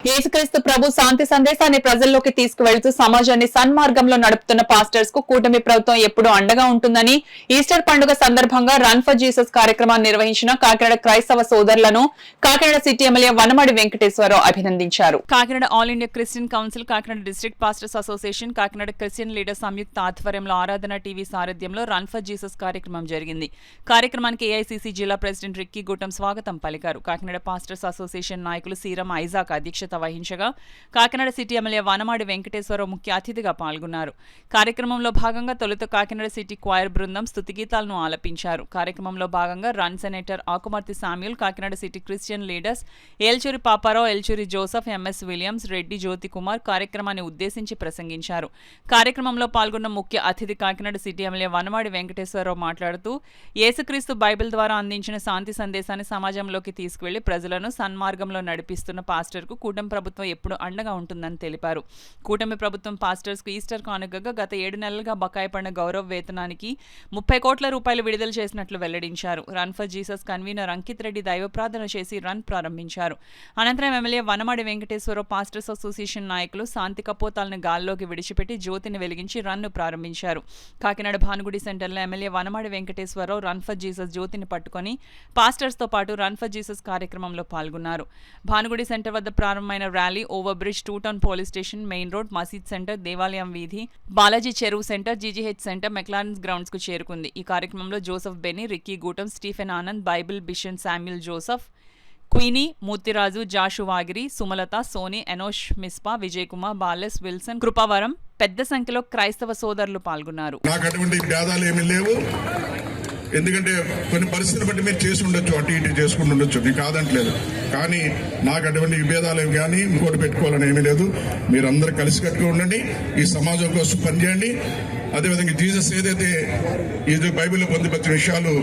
యేసుక్రీస్తు ప్రభు శాంతి సందేశాన్ని ప్రజల్లోకి తీసుకువెళ్తూ సమాజాన్ని సన్మార్గంలో నడుపుతున్న పాస్టర్స్ కు కూటమి ప్రభుత్వం ఎప్పుడూ అండగా ఉంటుందని ఈస్టర్ పండుగ సందర్భంగా రన్ ఫర్ జీసస్ కార్యక్రమాన్ని నిర్వహించిన కాకినాడ క్రైస్తవ సోదరులను కాకినాడ సిటీ ఎమ్మెల్యే వనమాడి వెంకటేశ్వరరావు అభినందించారు. Kakinada all India Christian council, Kakinada district pastors association, Kakinada Christian leaders సంయుక్త ఆధ్వర్యంలో ఆరాధన టీవీ సారథ్యంలో రన్ ఫర్ జీసస్ కార్యక్రమం జరిగింది. కార్యక్రమానికి ఏఐసీసీ జిల్లా ప్రెసిడెంట్ రిక్కీ గూటం స్వాగతం పలికారు. కాకినాడ పాస్టర్స్ అసోసియేషన్ నాయకులు సీరం ఐజాక్ అధ్యక్షత వహించగా కాకినాడ సిటీ ఎమ్మెల్యే వనమాడి వెంకటేశ్వరరావు ముఖ్య అతిథిగా పాల్గొన్నారు. కార్యక్రమంలో భాగంగా తొలుత కాకినాడ సిటీ క్వైర్ బృందం స్తుతి గీతాలను ఆలపించారు. కార్యక్రమంలో భాగంగా run senator Akumarthi Samuel, Kakinada city Christian leaders Elchuri Paparao, Elchuri Joseph, MS Williams, Reddy Jyothi Kumar కార్యక్రమాన్ని ఉద్దేశించి ప్రసంగించారు. కార్యక్రమంలో పాల్గొన్న ముఖ్య అతిథి కాకినాడ సిటీ ఎమ్మెల్యే వనమాడి వెంకటేశ్వరరావు మాట్లాడుతూ యేసుక్రీస్తు బైబిల్ ద్వారా అందించిన శాంతి సందేశాన్ని సమాజంలోకి తీసుకువెళ్లి ప్రజలను సన్మార్గంలో నడిపిస్తున్న పాస్టర్కు కూటమి ప్రభుత్వం ఎప్పుడు అండగా ఉంటుందని తెలిపారు. కూటమి ప్రభుత్వం పాస్టర్స్ కు ఈస్టర్ కానుకగా గత 7 నెలలుగా బకాయి పడిన గౌరవ వేతనానికి 30 కోట్ల రూపాయలు విడుదల చేసినట్లు వెల్లడించారు. Run for Jesus convener Ankit Reddy దైవ ప్రార్థన చేసి రన్ ప్రారంభించారు. అనంతరం MLA Vanamadi Venkateswararao pastors association నాయకులు శాంతి కపోతాలను గాల్లోకి విడిచిపెట్టి జ్యోతిని వెలిగించి రన్ను ప్రారంభించారు. కాకినాడ భానుగుడి సెంటర్లో MLA Vanamadi Venkateswararao run for Jesus జ్యోతిని పట్టుకొని పాస్టర్స్ తో పాటు రన్ ఫర్ జీసస్ కార్యక్రమంలో పాల్గొన్నారు. భానుగుడి సెంటర్ వద్ద ప్రారంభమైన rally over bridge, 2 town police station, main road, మసీద్ సెంటర్, దేవాలయం వీధి, Balaji Cheruvu centre, GGH centre, McLaren's grounds కు చేరుకుంది. ఈ కార్యక్రమంలో Joseph Benny, Ricky Gootam, Stephen Anand, Bible బిషన్ Samuel Joseph, Queenie, Murthyraju, Jashu Vagiri, Sumalatha, Soni, Enosh Mispa, Vijay Kumar, బాలెస్, విల్సన్, కృపావరం పెద్ద సంఖ్యలో క్రైస్తవ సోదరులు పాల్గొన్నారు. ఎందుకంటే కొన్ని పరిస్థితులు బట్టి మీరు చేసి ఉండొచ్చు, అటు ఇటు చేసుకుని ఉండొచ్చు, మీకు కాదంటలేదు. కానీ నాకు అటువంటి విభేదాలు ఏమి కానీ ఇంకోటి పెట్టుకోవాలని ఏమీ లేదు. మీరు అందరూ కలిసికట్టుగా ఉండండి, ఈ సమాజం కోసం పనిచేయండి. అదేవిధంగా జీసస్ ఏదైతే ఈ బైబిల్లో పొందుపరిచిన విషయాలు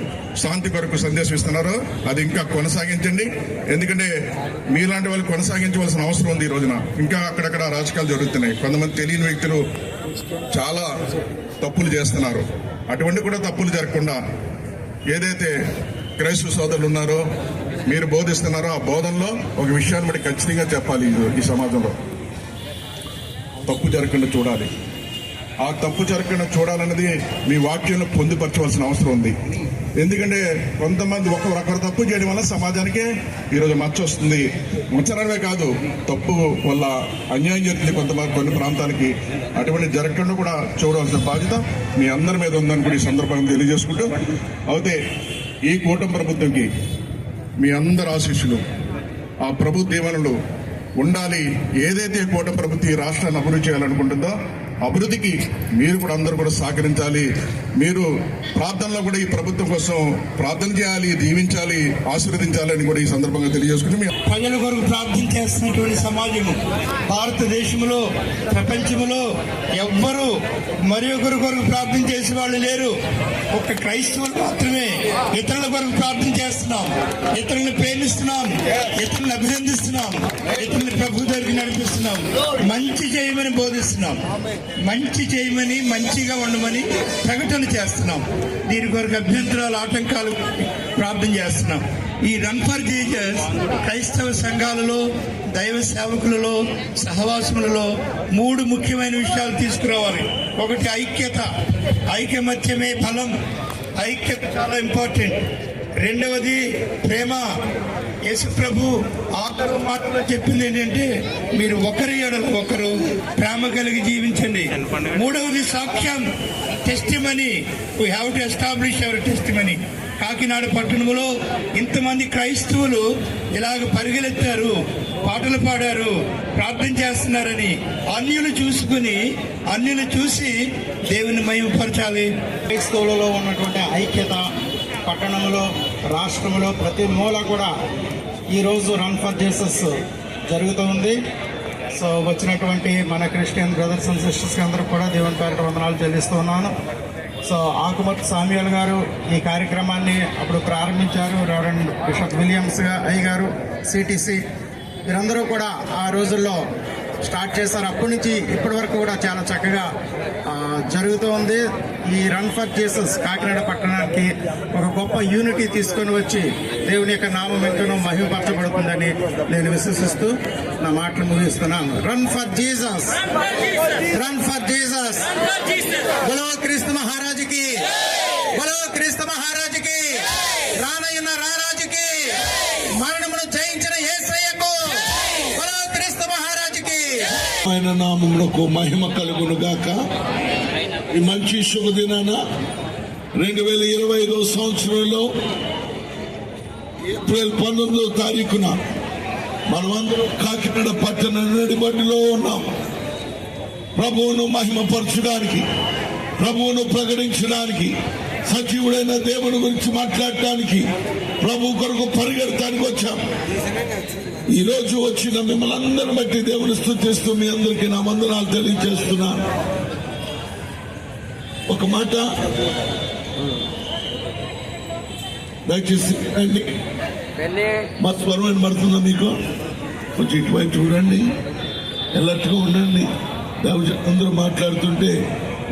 శాంతి కొరకు సందేశం ఇస్తున్నారో అది ఇంకా కొనసాగించండి. ఎందుకంటే మీలాంటి వాళ్ళు కొనసాగించవలసిన అవసరం ఉంది. ఈ రోజున ఇంకా అక్కడక్కడ రాజకీయాలు జరుగుతున్నాయి. కొంతమంది తెలియని వ్యక్తులు చాలా తప్పులు చేస్తున్నారు. అటువంటి కూడా తప్పులు జరగకుండా ఏదైతే క్రైస్తవ సోదరులు ఉన్నారో మీరు బోధిస్తున్నారో ఆ బోధనలో ఒక విషయాన్ని బట్టి ఖచ్చితంగా చెప్పాలి. ఈ సమాజంలో తప్పు జరగకుండా చూడాలి. ఆ తప్పు జరగకుండా చూడాలన్నది మీ వాక్యంలో పొందుపరచవలసిన అవసరం ఉంది. ఎందుకంటే కొంతమంది ఒకరు తప్పు చేయడం వల్ల సమాజానికే ఈరోజు మచ్చ వస్తుంది. మచ్చడమే కాదు, తప్పు వల్ల అన్యాయం జరుగుతుంది కొన్ని ప్రాంతాలకి. అటువంటి జరగకుండా కూడా చూడవలసిన బాధ్యత మీ అందరి మీద ఉందని కూడా ఈ సందర్భంగా తెలియజేసుకుంటూ, అయితే ఈ కూటమి ప్రభుత్వంకి మీ అందరి ఆశీస్సులు, ఆ ప్రభు దీవెనలు ఉండాలి. ఏదైతే కూటమి ప్రభుత్వం ఈ రాష్ట్రాన్ని అభివృద్ధి చేయాలనుకుంటుందో అభివృద్ధికి మీరు కూడా అందరూ కూడా సహకరించాలి. మీరు ప్రార్థనలో కూడా ఈ ప్రభుత్వం కోసం ప్రార్థన చేయాలి, దీవించాలి, ఆశీర్వదించాలి అని కూడా ఈ సందర్భంగా తెలియజేసుకుంటే, ప్రజల కొరకు ప్రార్థన చేస్తున్నటువంటి సమాజము భారతదేశంలో, ప్రపంచంలో ఎవ్వరూ మరి ఒకరి కొరకు ప్రార్థన చేసే వాళ్ళు లేరు. ఒక క్రైస్తవులు మాత్రమే ఇతరుల కొరకు ప్రార్థన చేస్తున్నాం, ఇతరులను ప్రేమిస్తున్నాం, ఇతరులను అభినందిస్తున్నాం, ఇతరులను ప్రభు దగ్గరికి నడిపిస్తున్నాం, మంచి చేయమని బోధిస్తున్నాం, మంచి చేయమని, మంచిగా ఉండమని ప్రకటన చేస్తున్నాం. దీని కొరకు అభ్యంతరాలు, ఆటంకాలు ప్రార్థన చేస్తున్నాం. ఈ రన్ ఫర్ జీసస్ క్రైస్తవ సంఘాలలో, దైవ సేవకులలో, సహవాసములలో 3 ముఖ్యమైన విషయాలు తీసుకురావాలి. ఒకటి ఐక్యత, ఐకమత్యమే బలం. ఐక్యత చాలా ఇంపార్టెంట్. రెండవది ప్రేమ. యేసు ప్రభు ఆఖరు మాటలో చెప్పింది ఏంటంటే మీరు ఒకరి ఎడల ఒకరు ప్రేమ కలిగి జీవించండి. మూడవది సాక్ష్యం, testimony. We have to establish hour testimony. Kakinada పట్టణంలో ఇంతమంది క్రైస్తవులు ఇలాగ పరిగెలెత్తారు, పాటలు పాడారు, ప్రార్థన చేస్తున్నారని అన్యులు చూసుకుని, అన్యులు చూసి దేవుని మహిమపరచాలి. క్రైస్తవులలో ఉన్నటువంటి ఐక్యత పట్టణంలో, రాష్ట్రంలో ప్రతి మూల కూడా ఈరోజు రన్ ఫర్ జీసస్ జరుగుతూ ఉంది. సో వచ్చినటువంటి మన క్రిస్టియన్ బ్రదర్స్ అండ్ సిస్టర్స్కి అందరూ కూడా దేవుని పేరిట వందనాలు చెల్లిస్తూ ఉన్నాను. సో ఆకుమర్తి శామ్యూల్ గారు ఈ కార్యక్రమాన్ని అప్పుడు ప్రారంభించారు. రెవరెండ్ బిషప్ విలియమ్స్ గారు, సిటీసీ వీరందరూ కూడా ఆ రోజుల్లో స్టార్ట్ చేశారు. అప్పటి నుంచి ఇప్పటి వరకు కూడా చాలా చక్కగా జరుగుతూ ఉంది. ఈ రన్ ఫర్ జీసస్ కాకినాడ పట్టణానికి ఒక గొప్ప యూనిటీ తీసుకొని వచ్చి దేవుని యొక్క నామం ఎంతనో మహిమపరచబడుతుందని నేను విశ్వసిస్తూ నా మాటలు ముగిస్తున్నాను. Run for Jesus, run for Jesus. బలో క్రీస్తు మహారాజుకి, బలో క్రీస్తు మహారాజుకి, రానయ్యున్న రారాజుకి, మరణమును జయించిన యేసయ్యకు, బలో క్రీస్తు మహారాజుకి. ఆయన నామమునకు మహిమ కలుగును గాక. ఈ మంచి శుభదినాన 2025 సంవత్సరంలో ఏప్రిల్ 19వ తారీఖున మనమందరం కాకినాడ పట్టణ నడిబడిలో ఉన్నాం. ప్రభువును మహిమపరచడానికి, ప్రభువును ప్రకటించడానికి, సజీవుడైన దేవుని గురించి మాట్లాడటానికి, ప్రభు కొరకు పరిగెడటానికి వచ్చాం. ఈ రోజు వచ్చిన మిమ్మల్ని అందరిని బట్టి దేవుని స్తుతిస్తూ మీ అందరికీ నా వందనాలు తెలియజేస్తున్నాను. ఒక మాట దయచేసి రండి. మా స్వరం వినబడుతుందా మీకు? కొంచెం ఇటువైపు చూడండి, ఎల్లట్టుగా ఉండండి. అందరూ మాట్లాడుతుంటే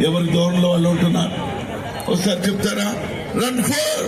ఎవరి ధోరణిలో వాళ్ళు ఉంటున్నారు. ఒకసారి చెప్తారా? Run for